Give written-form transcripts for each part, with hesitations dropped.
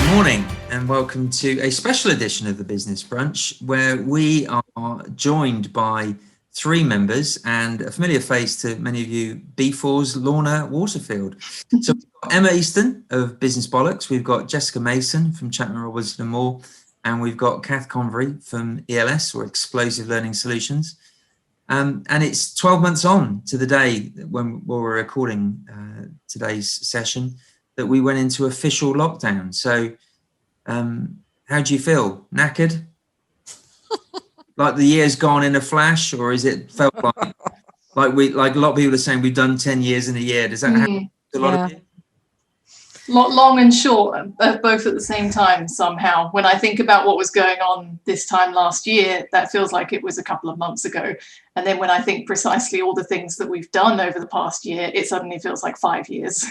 morning and welcome to a special edition of the Business Brunch, where we are joined by three members and a familiar face to many of you, B4's Lorna Waterfield. So we've got Emma Easton of Business Bollocks, we've got Jessica Mason from Chapman Robertson and Moore, and we've got Kath Convery from ELS, or Explosive Learning Solutions. And it's 12 months on to the day when we're recording today's session that we went into official lockdown. So how do you feel? Knackered? Like the year's gone in a flash, or is it felt like a lot of people are saying we've done 10 years in a year? Does that happen to a lot of you? Long and short, both at the same time somehow. When I think about what was going on this time last year, that feels like it was a couple of months ago. And then when I think precisely all the things that we've done over the past year, it suddenly feels like 5 years.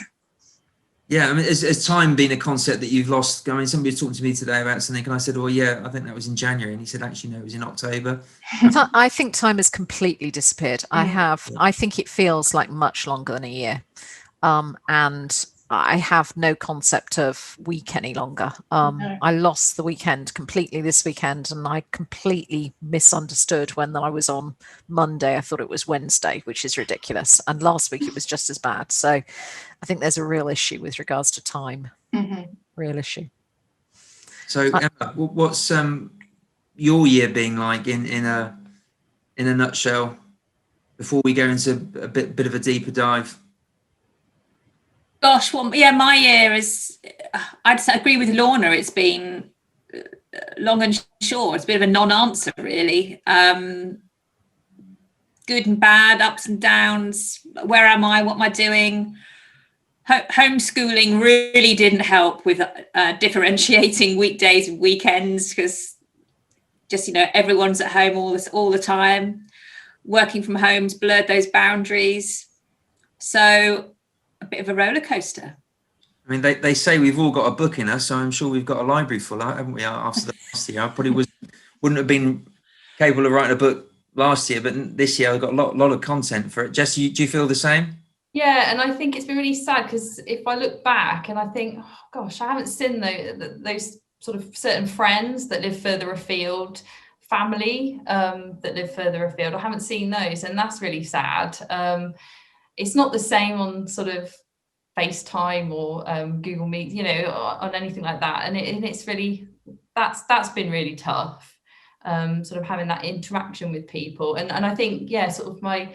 Yeah, I mean, has time been a concept that you've lost? I mean, somebody was talking to me today about something, and I said, "Oh, yeah, I think that was in January," and he said, "Actually, no, it was in October." I think time has completely disappeared. I think it feels like much longer than a year, and I have no concept of week any longer. No. I lost the weekend completely this weekend, and I completely misunderstood when I was on Monday. I thought it was Wednesday, which is ridiculous. And last week it was just as bad. So I think there's a real issue with regards to time. Real issue. So Emma, what's your year being like in a nutshell before we go into a bit of a deeper dive? Gosh, well, yeah, my year is, I'd agree with Lorna, it's been long and short. It's a bit of a non-answer, really. Good and bad, ups and downs. Where am I? What am I doing? Homeschooling really didn't help with differentiating weekdays and weekends, because just, everyone's at home all the time. Working from home's blurred those boundaries. So a bit of a roller coaster. I mean, they say we've all got a book in us, so I'm sure we've got a library full, haven't we? After the last year, I probably wouldn't have been capable of writing a book last year, but this year I've got a lot of content for it. Jess, do you feel the same? Yeah, and I think it's been really sad, because if I look back and I think, oh gosh, I haven't seen those sort of certain friends that live further afield, family that live further afield. I haven't seen those, and that's really sad. It's not the same on sort of FaceTime or Google Meet, on anything like that. And it's really, that's been really tough, sort of having that interaction with people. And I think, yeah, sort of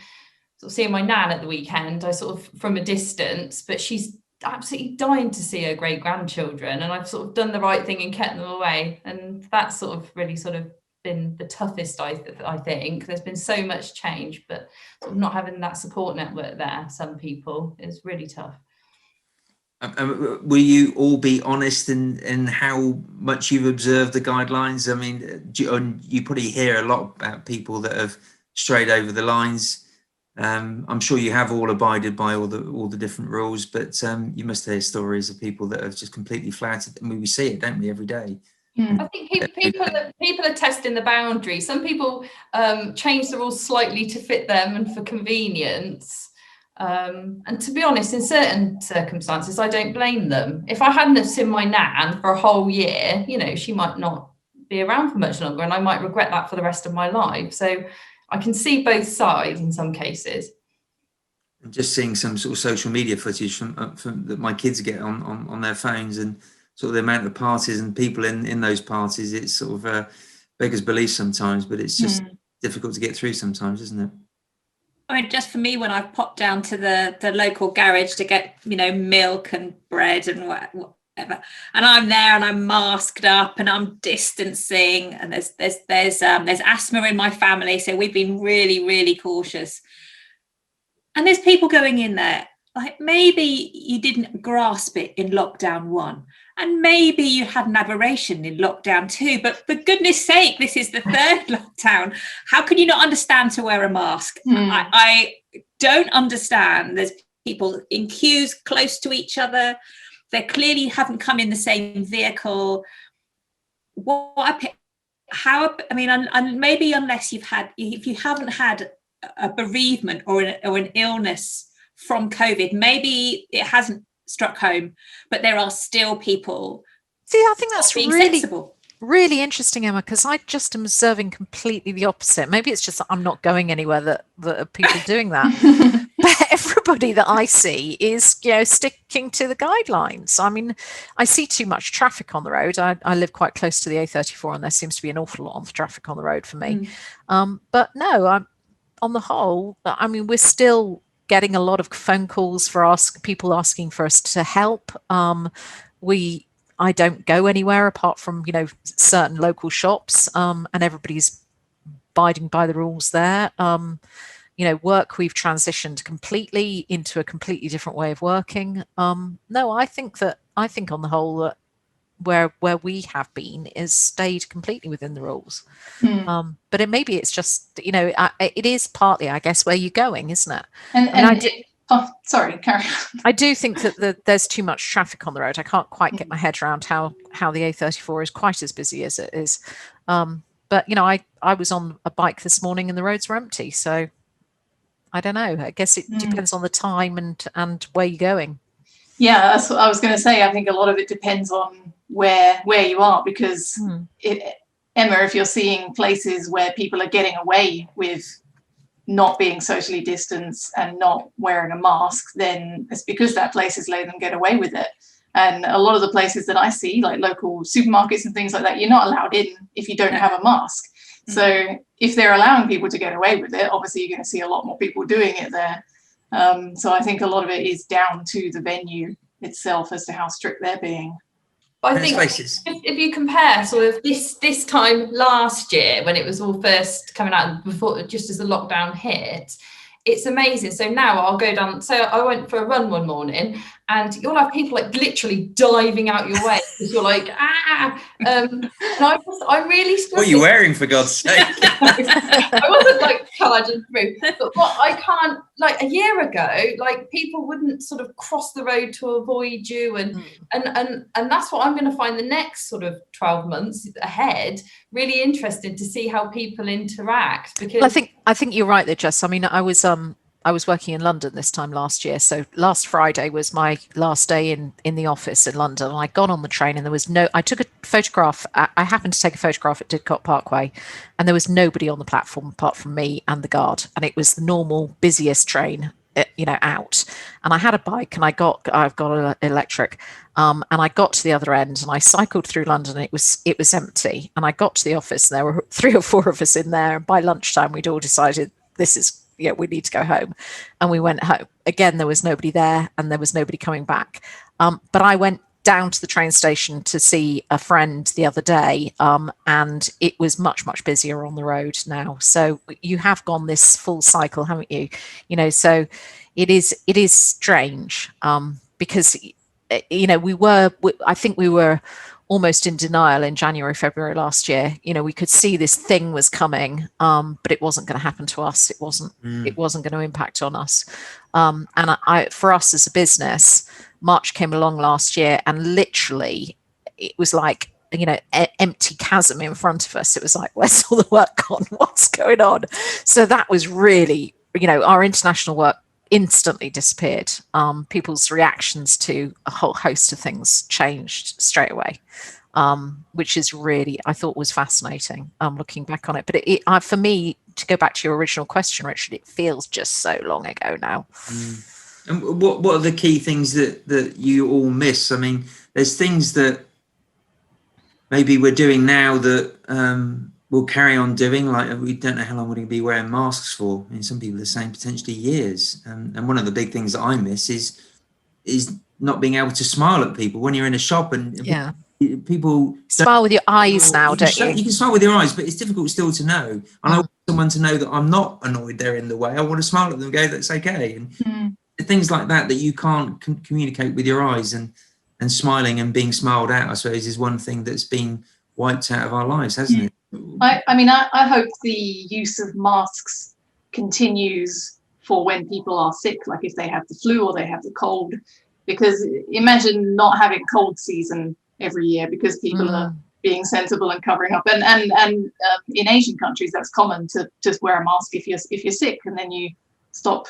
seeing my nan at the weekend, I sort of from a distance, but she's absolutely dying to see her great grandchildren. And I've sort of done the right thing and kept them away. And that's sort of really sort of been the toughest, I think. There's been so much change, but sort of not having that support network there, some people, is really tough. Will you all be honest in how much you've observed the guidelines? I mean, you probably hear a lot about people that have strayed over the lines. I'm sure you have all abided by all the different rules, but you must hear stories of people that have just completely flouted. I mean, we see it, don't we, every day? I think people are testing the boundaries. Some people change the rules slightly to fit them and for convenience. And to be honest, in certain circumstances, I don't blame them. If I hadn't have seen my nan for a whole year, she might not be around for much longer, and I might regret that for the rest of my life. So I can see both sides in some cases. I'm just seeing some sort of social media footage from that my kids get on their phones, and sort of the amount of parties and people in those parties. It's sort of beggars belief sometimes, but it's just difficult to get through sometimes, isn't it? I mean, just for me, when I've popped down to the local garage to get, milk and bread and whatever, and I'm there and I'm masked up and I'm distancing, and there's asthma in my family, so we've been really, really cautious. And there's people going in there, like, maybe you didn't grasp it in lockdown 1, and maybe you had an aberration in lockdown 2, but for goodness sake, this is the third lockdown. How can you not understand to wear a mask? I don't understand. There's people in queues close to each other. They clearly haven't come in the same vehicle. And maybe if you haven't had a bereavement or an illness from COVID, maybe it hasn't struck home, but there are still people I think that's being really sensible. really interesting, Emma, because I just am observing completely the opposite. Maybe it's just that I'm not going anywhere that are people doing that. But everybody that I see is, sticking to the guidelines. I mean, I see too much traffic on the road. I live quite close to the A34, and there seems to be an awful lot of traffic on the road for me. But no, on the whole, I mean, we're still getting a lot of phone calls for people asking for us to help. I don't go anywhere apart from, certain local shops, and everybody's abiding by the rules there. Work, we've transitioned completely into a completely different way of working. No, I think on the whole that where we have been is stayed completely within the rules. But maybe it's just, it is partly, I guess, where you're going, isn't it? Sorry, Karen. I do think that there's too much traffic on the road. I can't quite get my head around how the A34 is quite as busy as it is. But I was on a bike this morning and the roads were empty. So I don't know. I guess it depends on the time and where you're going. Yeah, that's what I was going to say. I think a lot of it depends on where you are, because Emma, if you're seeing places where people are getting away with not being socially distanced and not wearing a mask, then it's because that place is letting them get away with it. And a lot of the places that I see, like local supermarkets and things like that, you're not allowed in if you don't have a mask. So if they're allowing people to get away with it, obviously you're going to see a lot more people doing it there. So I think a lot of it is down to the venue itself as to how strict they're being. But I think if you compare sort of this time last year when it was all first coming out, before, just as the lockdown hit, it's amazing. So now I'll go down. So I went for a run one morning, and you'll have people like literally diving out your way because you're like, and I really. What are you wearing, for God's sake? I wasn't like charging through, but what I can't, like a year ago, like people wouldn't sort of cross the road to avoid you, and that's what I'm going to find the next sort of 12 months ahead. Really interested to see how people interact, because well, I think you're right there, Jess. I mean, I was working in London this time last year. So last Friday was my last day in the office in London. I got on the train and I took a photograph. I happened to take a photograph at Didcot Parkway, and there was nobody on the platform apart from me and the guard. And it was the normal busiest train, out. And I had a bike, and I've got an electric. And I got to the other end, and I cycled through London. And it was empty. And I got to the office, and there were 3 or 4 of us in there. And by lunchtime, we'd all decided we need to go home, and we went home. Again, there was nobody there, and there was nobody coming back. But I went down to the train station to see a friend the other day, and it was much, much busier on the road now. So you have gone this full cycle, haven't you? So it is strange, because I think we were almost in denial in January, February last year. We could see this thing was coming, but it wasn't going to happen to us. It wasn't going to impact on us. And for us as a business, March came along last year, and literally it was like, empty chasm in front of us. It was like, where's all the work gone? What's going on? So that was really, our international work instantly disappeared. People's reactions to a whole host of things changed straight away, which is really, I thought, was fascinating, looking back on it. But for me, to go back to your original question, Richard, it feels just so long ago now. And what are the key things that you all miss? I mean, there's things that maybe we're doing now that we'll carry on doing, like we don't know how long we're going to be wearing masks for. I mean, some people are saying potentially years. And one of the big things that I miss is not being able to smile at people when you're in a shop, and people smile with your eyes now, don't you? You can smile with your eyes, but it's difficult still to know. And I want someone to know that I'm not annoyed they're in the way. I want to smile at them and go, that's okay. And things like that you can't communicate with your eyes, and smiling and being smiled at, I suppose, is one thing that's been wiped out of our lives, hasn't it? I hope the use of masks continues for when people are sick, like if they have the flu or they have the cold, because imagine not having cold season every year because people are being sensible and covering up. And in Asian countries, that's common to just wear a mask if you're sick, and then you stop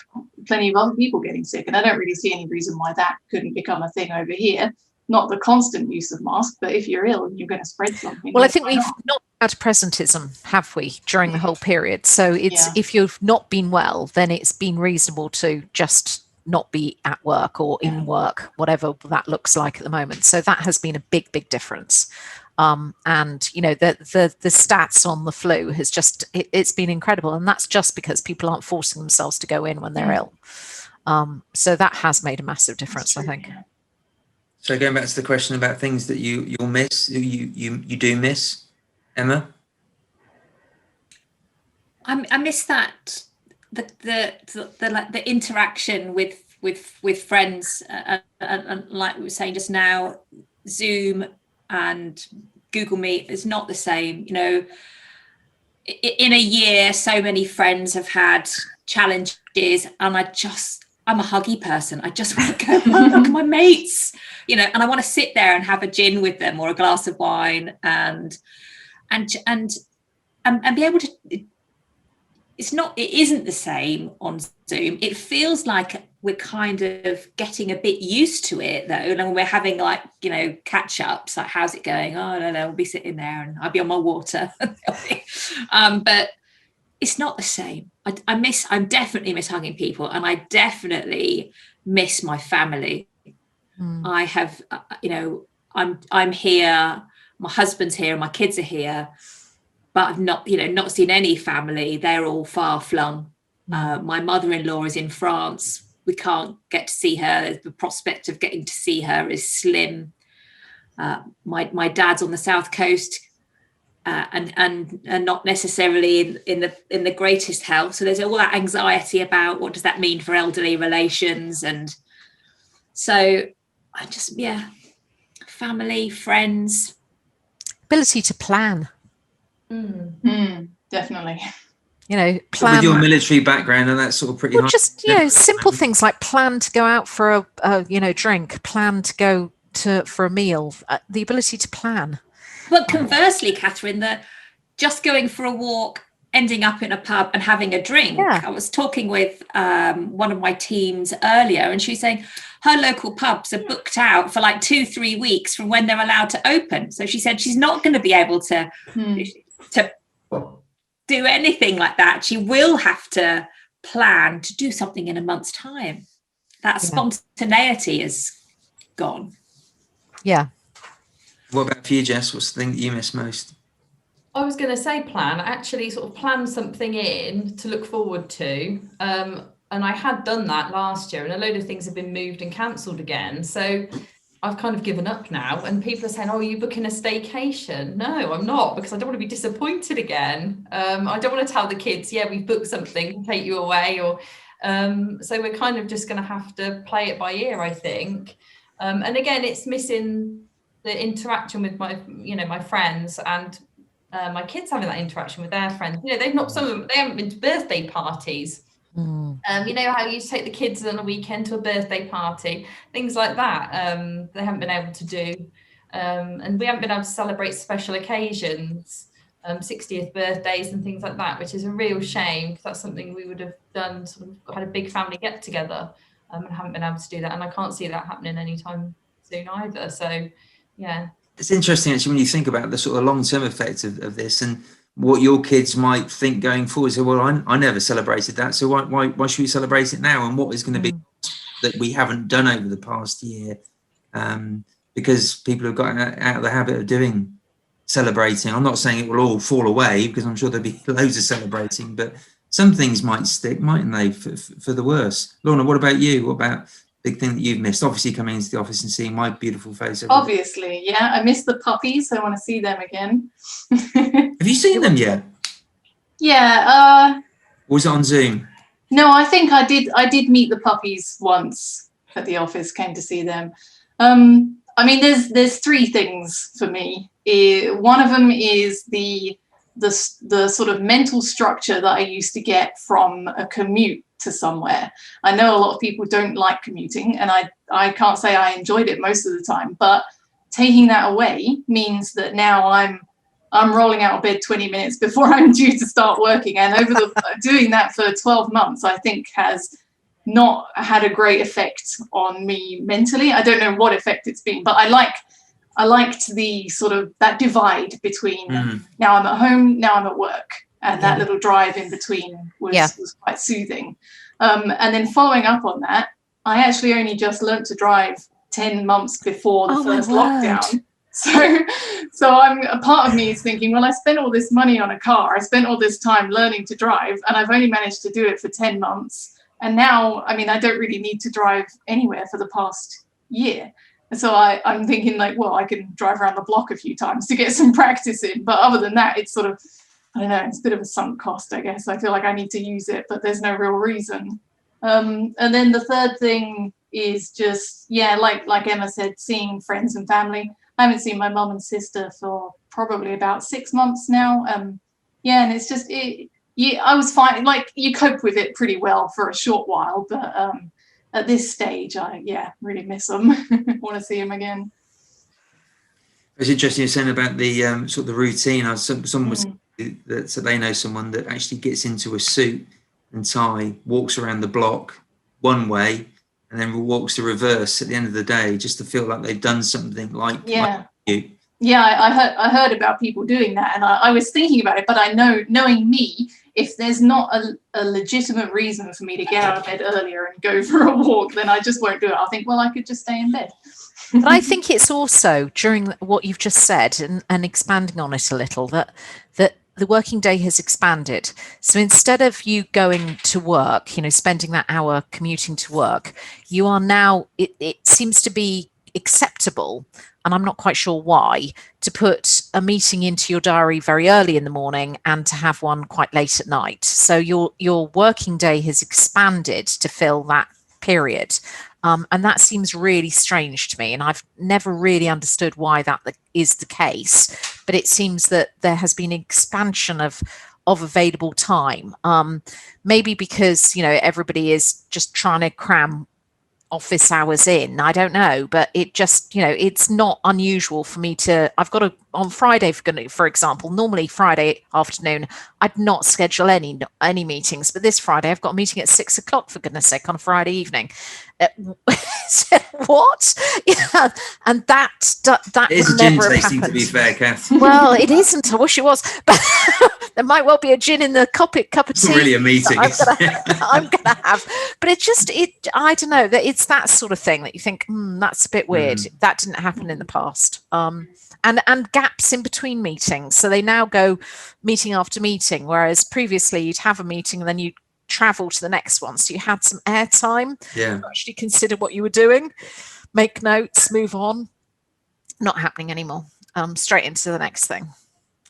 plenty of other people getting sick. And I don't really see any reason why that couldn't become a thing over here. not the constant use of masks, but if you're ill and you're going to spread something. Well, I think we've not had presentism, have we, during the whole period? So it's if you've not been well, then it's been reasonable to just not be at work or in work, whatever that looks like at the moment. So that has been a big, big difference. And you know, the stats on the flu has just it's been incredible, and that's just because people aren't forcing themselves to go in when they're ill. So that has made a massive difference, I think. So going back to the question about things that you'll miss, you do miss, Emma. I miss that the interaction with friends, and like we were saying just now, Zoom and Google Meet is not the same. You know, in a year, so many friends have had challenges, and I'm a huggy person. I just want to go, oh, look at my mates, you know, and I want to sit there and have a gin with them or a glass of wine and be able to. It isn't the same on Zoom. It feels like we're kind of getting a bit used to it though. And we're having like, you know, catch ups, like, how's it going? Oh, I don't know. We'll be sitting there and I'll be on my water. But it's not the same. I definitely miss hugging people, and I definitely miss my family. I have, you know, I'm here, my husband's here, and my kids are here, but I've not seen any family. They're all far flung. My mother-in-law is in France. We can't get to see her. The prospect of getting to see her is slim. My dad's on the south coast. And not necessarily in the greatest health. So there's all that anxiety about what does that mean for elderly relations, and so I just family, friends, ability to plan. Definitely. You know, plan. With your military background, and that's sort of pretty. Well, just simple things like plan to go out for a drink, plan to go for a meal. The ability to plan. But conversely, Catherine, just going for a walk, ending up in a pub and having a drink. Yeah. I was talking with one of my teams earlier, and she's saying her local pubs are booked out for like 2-3 weeks from when they're allowed to open. So she said she's not going to be able to do anything like that. She will have to plan to do something in a month's time. That spontaneity is gone. Yeah. What about for you, Jess? What's the thing that you miss most? I was going to say actually sort of plan something in to look forward to. And I had done that last year, and a load of things have been moved and cancelled again. So I've kind of given up now, and people are saying, oh, are you booking a staycation? No, I'm not, because I don't want to be disappointed again. I don't want to tell the kids, we've booked something to take you away. Or so we're kind of just going to have to play it by ear, I think. And again, it's missing the interaction with my friends, and my kids having that interaction with their friends. You know, they haven't been to birthday parties. You know how you take the kids on a weekend to a birthday party, things like that. They haven't been able to do, and we haven't been able to celebrate special occasions, 60th birthdays and things like that, which is a real shame, because that's something we would have done, sort of had a big family get together, and haven't been able to do that, and I can't see that happening anytime soon either. So it's interesting actually when you think about the sort of long-term effects of this, and what your kids might think going forward. So, well, I never celebrated that, so why should we celebrate it now? And what is going to be that we haven't done over the past year, because people have gotten out of the habit of celebrating. I'm not saying it will all fall away, because I'm sure there'll be loads of celebrating, but some things might stick, mightn't they, for the worse? Lorna, what about you? What about big thing that you've missed? Obviously coming into the office and seeing my beautiful face. Obviously, I miss the puppies. I want to see them again. Have you seen them yet? Yeah. Or was it on Zoom? No, I think I did meet the puppies once at the office, came to see them. I mean, there's three things for me. One of them is the sort of mental structure that I used to get from a commute to somewhere. I know a lot of people don't like commuting, and I can't say I enjoyed it most of the time, but taking that away means that now I'm rolling out of bed 20 minutes before I'm due to start working, and doing that for 12 months, I think has not had a great effect on me mentally. I don't know what effect it's been, but I liked the sort of that divide between now I'm at home, now I'm at work, and that little drive in between was quite soothing. And then following up on that, I actually only just learnt to drive 10 months before the first lockdown. So a part of me is thinking, well, I spent all this money on a car, I spent all this time learning to drive, and I've only managed to do it for 10 months. And now, I mean, I don't really need to drive anywhere for the past year. And so I'm thinking like, well, I can drive around the block a few times to get some practice in. But other than that, it's sort of, I don't know, it's a bit of a sunk cost, I guess. I feel like I need to use it, but there's no real reason. And then the third thing is just, like Emma said, seeing friends and family. I haven't seen my mum and sister for probably about 6 months now. And it's just, I was fine. Like, you cope with it pretty well for a short while, but at this stage, I really miss them. Want to see them again. It's interesting you're saying about the sort of the routine. Someone was that so they know someone that actually gets into a suit and tie, walks around the block one way, and then walks the reverse at the end of the day, just to feel like they've done something like you. Yeah, I heard about people doing that, and I was thinking about it, but I know, knowing me, if there's not a legitimate reason for me to get out of bed earlier and go for a walk, then I just won't do it. I'll think, well, I could just stay in bed. But I think it's also, during what you've just said and expanding on it a little, that the working day has expanded. So instead of you going to work, spending that hour commuting to work, you are now, it seems to be acceptable, and I'm not quite sure why, to put a meeting into your diary very early in the morning and to have one quite late at night. So your working day has expanded to fill that period. And that seems really strange to me. And I've never really understood why that is the case. But it seems that there has been an expansion of available time. Maybe because, everybody is just trying to cram office hours in. I don't know, but it just, it's not unusual for me to, I've got on Friday, for example, normally Friday afternoon, I'd not schedule any meetings, but this Friday I've got a meeting at 6 o'clock, for goodness sake, on a Friday evening. What? Yeah, and that is would a gin never have tasting, happened. to be fair, Kath. Well, it isn't. I wish it was, but there might well be a gin in the cup of tea. It's not really a meeting. I'm gonna have, but I don't know, that it's that sort of thing that you think, that's a bit weird. That didn't happen in the past. And gaps in between meetings. So they now go meeting after meeting, whereas previously you'd have a meeting and then you'd travel to the next one. So you had some airtime to actually consider what you were doing, make notes, move on. Not happening anymore. Straight into the next thing.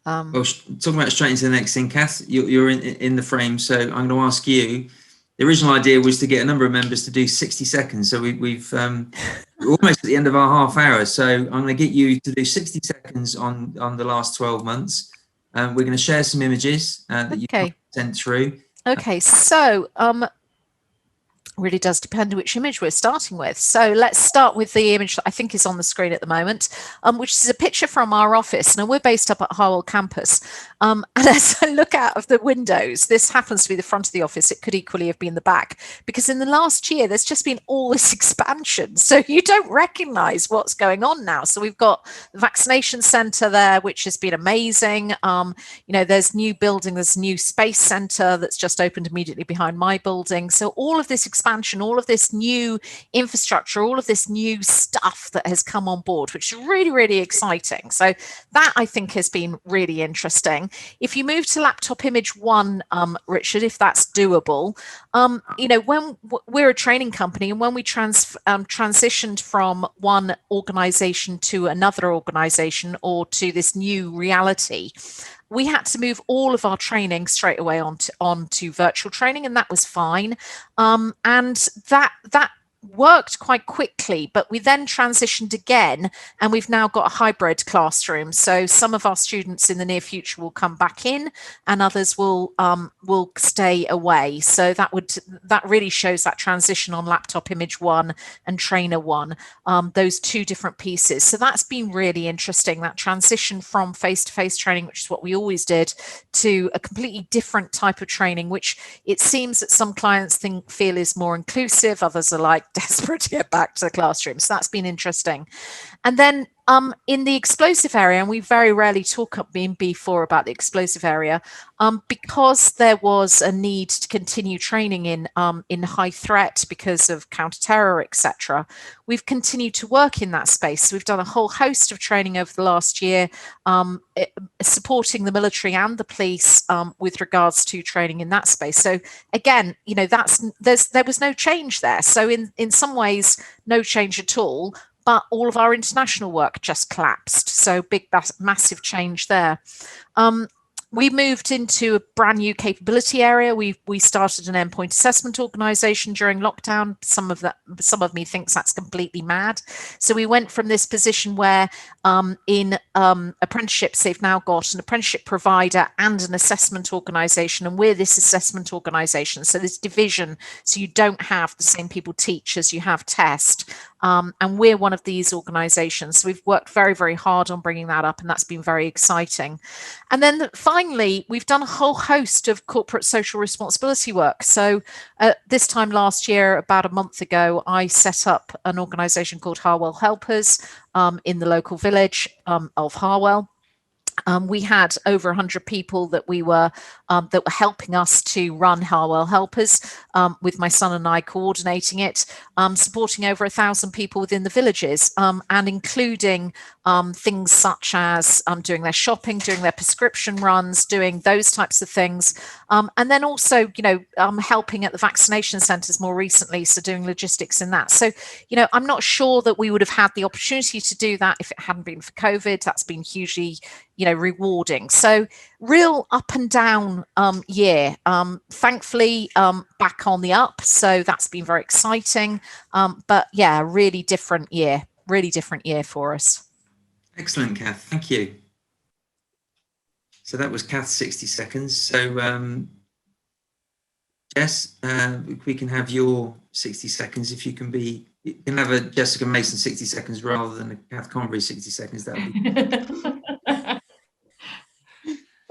Well, talking about straight into the next thing, Kath, you're in the frame. So I'm going to ask you, the original idea was to get a number of members to do 60 seconds. So we've we're almost at the end of our half hour. So I'm going to get you to do 60 seconds on the last 12 months. We're going to share some images that you sent through. Okay, so really does depend which image we're starting with. So let's start with the image that I think is on the screen at the moment, which is a picture from our office. Now, we're based up at Harwell campus. And as I look out of the windows, this happens to be the front of the office. It could equally have been the back, because in the last year, there's just been all this expansion. So you don't recognize what's going on now. So we've got the vaccination center there, which has been amazing. There's new building, there's a new space center that's just opened immediately behind my building. So all of this expansion, all of this new infrastructure, all of this new stuff that has come on board, which is really, really exciting. So that, I think, has been really interesting. If you move to laptop image 1, Richard, if that's doable, when we're a training company, and when we transitioned from one organization to another organization, or to this new reality, we had to move all of our training straight away onto virtual training, and that was fine. And that worked quite quickly, but we then transitioned again, and we've now got a hybrid classroom. So some of our students in the near future will come back in, and others will stay away. So that really shows that transition on Laptop Image 1 and Trainer 1, those two different pieces. So that's been really interesting, that transition from face-to-face training, which is what we always did, to a completely different type of training, which it seems that some clients feel is more inclusive. Others are like desperate to get back to the classroom. So that's been interesting. And then in the explosive area, and we very rarely talk in B4 about the explosive area, because there was a need to continue training in high threat because of counter-terror, etc. We've continued to work in that space. So we've done a whole host of training over the last year, supporting the military and the police with regards to training in that space. So again, you know, there was no change there. So in some ways, no change at all. But all of our international work just collapsed. So big, massive change there. We moved into a brand new capability area. We started an endpoint assessment organization during lockdown. Some of me thinks that's completely mad. So we went from this position where in apprenticeships, they've now got an apprenticeship provider and an assessment organization, and we're this assessment organization. So this division, so you don't have the same people teach as you have test. And we're one of these organizations. So we've worked very, very hard on bringing that up, and that's been very exciting. And then finally, we've done a whole host of corporate social responsibility work. So this time last year, about a month ago, I set up an organization called Harwell Helpers in the local village of Harwell. We had over 100 people that were helping us to run Harwell Helpers, with my son and I coordinating it, supporting over 1,000 people within the villages, and including things such as doing their shopping, doing their prescription runs, doing those types of things, and then also, you know, helping at the vaccination centres more recently, so doing logistics in that. So, you know, I'm not sure that we would have had the opportunity to do that if it hadn't been for COVID. That's been hugely, you know, rewarding. So real up and down year. Thankfully, back on the up. So that's been very exciting. But yeah, really different year for us. Excellent, Kath. Thank you. So that was Kath's 60 seconds. So Jess, we can have your 60 seconds. If you can have a Jessica Mason 60 seconds rather than a Kath Convery 60 seconds. That would be.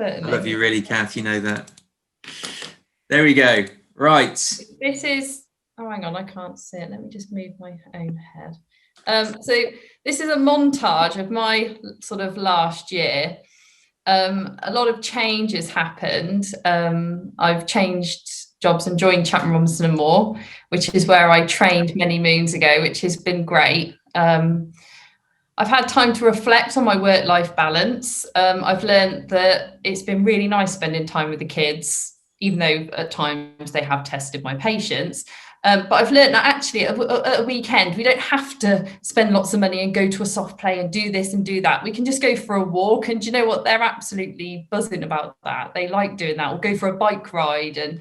I love you, really, Kath. You know that. There we go. Right. This is. Oh, hang on. I can't see it. Let me just move my own head. So this is a montage of my sort of last year. A lot of change has happened. I've changed jobs and joined Chapman Robinson and Moore, which is where I trained many moons ago, which has been great. I've had time to reflect on my work-life balance. I've learned that it's been really nice spending time with the kids, even though at times they have tested my patience. But I've learned that actually at a weekend, we don't have to spend lots of money and go to a soft play and do this and do that. We can just go for a walk. And do you know what? They're absolutely buzzing about that. They like doing that. Or go for a bike ride. And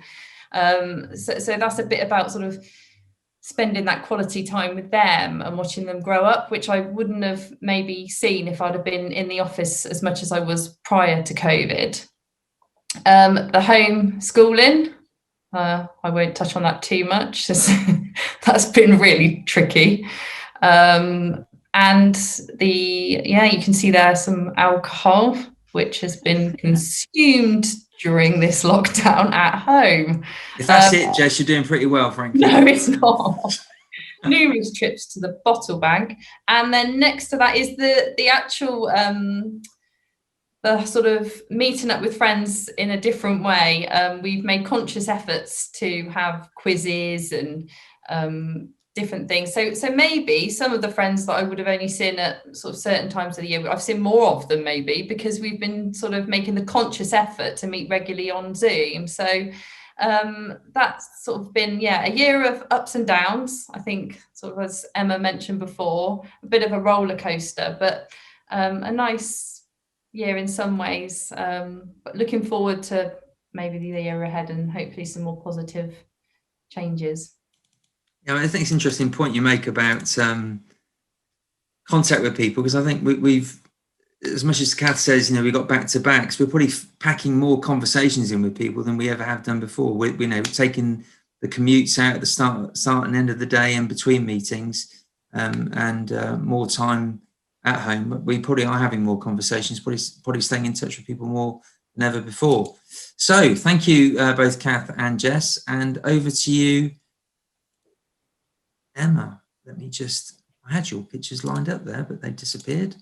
so that's a bit about sort of spending that quality time with them and watching them grow up, which I wouldn't have maybe seen if I'd have been in the office as much as I was prior to COVID. The home schooling, I won't touch on that too much. That's been really tricky. And you can see there some alcohol, which has been consumed during this lockdown at home. If that's it, Jess, you're doing pretty well, frankly. No, it's not. Numerous trips to the bottle bank. And then next to that is the actual the sort of meeting up with friends in a different way. We've made conscious efforts to have quizzes and different things. So maybe some of the friends that I would have only seen at sort of certain times of the year, I've seen more of them maybe because we've been sort of making the conscious effort to meet regularly on Zoom. So that's sort of been, a year of ups and downs. I think sort of as Emma mentioned before, a bit of a roller coaster, but a nice year in some ways. But looking forward to maybe the year ahead and hopefully some more positive changes. Yeah, I think it's an interesting point you make about contact with people, because I think we've, as much as Kath says, we got back to backs, we're probably packing more conversations in with people than we ever have done before. We taking the commutes out at the start and end of the day and between meetings, and more time at home. We probably are having more conversations, probably staying in touch with people more than ever before. So thank you both Kath and Jess, and over to you, Emma. I had your pictures lined up there, but they disappeared.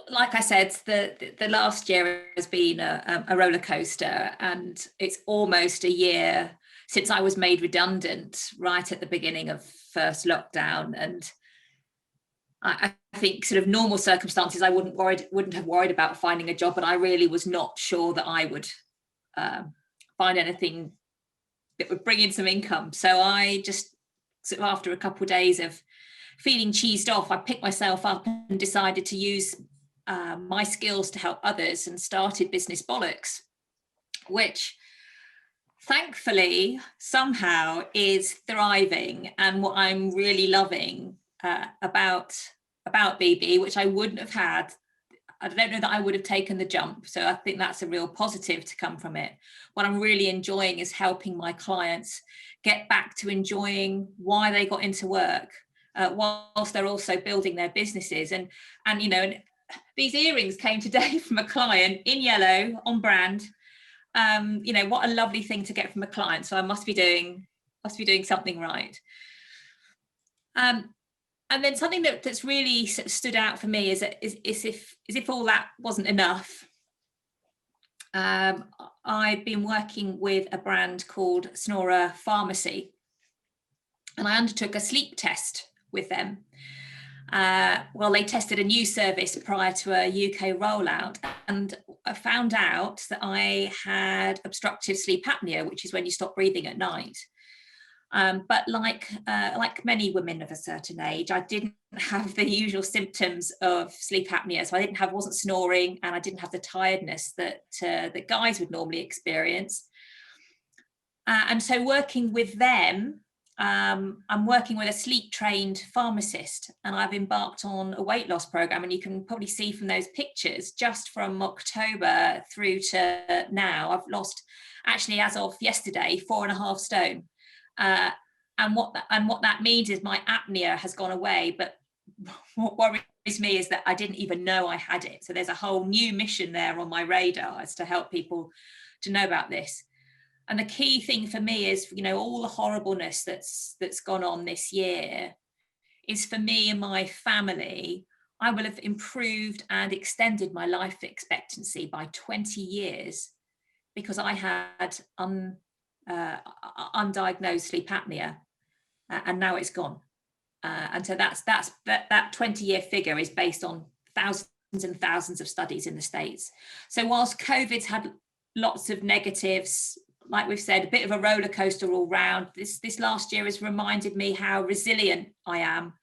Like I said, the last year has been a roller coaster, and it's almost a year since I was made redundant right at the beginning of first lockdown. And I think sort of normal circumstances, I wouldn't have worried about finding a job, but I really was not sure that I would find anything that would bring in some income. So I just sort of, after a couple of days of feeling cheesed off, I picked myself up and decided to use my skills to help others, and started Business Bollocks, which thankfully somehow is thriving. And what I'm really loving about BB, which I wouldn't have had, I don't know that I would have taken the jump. So I think that's a real positive to come from it. What I'm really enjoying is helping my clients get back to enjoying why they got into work, whilst they're also building their businesses. And these earrings came today from a client in yellow, on brand. What a lovely thing to get from a client. So I must be doing something right. And then something that's really stood out for me is if all that wasn't enough, I've been working with a brand called Snora Pharmacy, and I undertook a sleep test with them. They tested a new service prior to a UK rollout, and I found out that I had obstructive sleep apnea, which is when you stop breathing at night. But like many women of a certain age, I didn't have the usual symptoms of sleep apnea. So I wasn't snoring, and I didn't have the tiredness that guys would normally experience. And so working with them, I'm working with a sleep-trained pharmacist, and I've embarked on a weight loss program. And you can probably see from those pictures, just from October through to now, I've lost, actually as of yesterday, 4.5 stone. And what that means is my apnea has gone away. But what worries me is that I didn't even know I had it. So there's a whole new mission there on my radar, as to help people to know about this. And the key thing for me is, all the horribleness that's gone on this year is, for me and my family, I will have improved and extended my life expectancy by 20 years because I had undiagnosed sleep apnea, and now it's gone. And so that 20-year figure is based on thousands and thousands of studies in the States. So whilst COVID's had lots of negatives, like we've said, a bit of a roller coaster all round, this last year has reminded me how resilient I am,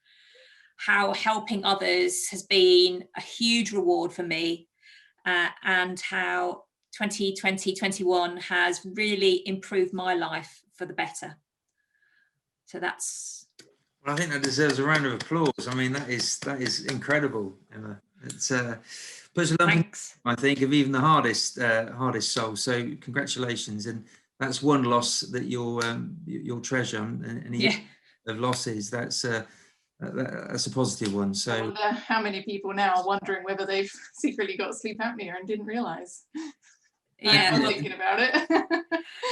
how helping others has been a huge reward for me, and how 2020-21 has really improved my life for the better. So that's... Well, I think that deserves a round of applause. I mean, that is incredible, Emma. It's puts a lump in, I think, of even the hardest soul. So congratulations, and that's one loss that you'll treasure, and of losses. That's a positive one. So I wonder how many people now are wondering whether they've secretly got sleep apnea and didn't realise. I'm thinking about it.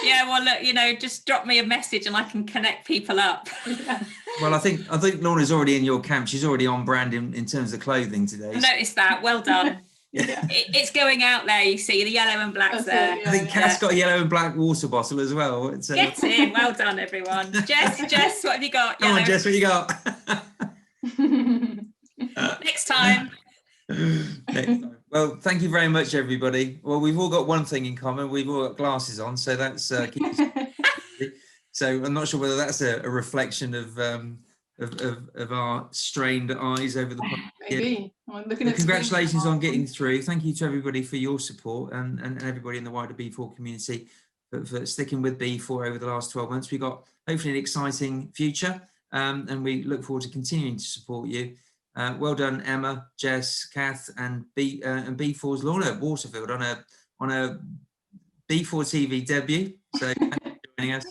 Yeah, well, look, just drop me a message and I can connect people up. Yeah. Well, I think Lorna's already in your camp. She's already on brand in terms of clothing today. I noticed that. Well done. Yeah. It's going out there. You see the yellow and black's there. I think Kath's got a yellow and black water bottle as well. Get in. Well done, everyone. Jess, what have you got? Come on, Jess, what you got? Next time. Next time. Well, thank you very much, everybody. Well, we've all got one thing in common. We've all got glasses on, so that's so I'm not sure whether that's a reflection of our strained eyes over the past year. Maybe. I'm looking at congratulations on getting through. Thank you to everybody for your support, and everybody in the wider B4 community for sticking with B4 over the last 12 months. We've got hopefully an exciting future, and we look forward to continuing to support you. Well done, Emma, Jess, Kath, and B4's Lorna Waterfield on a B4 TV debut. So thanks for joining us,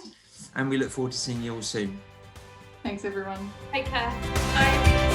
and we look forward to seeing you all soon. Thanks, everyone. Take care. Bye.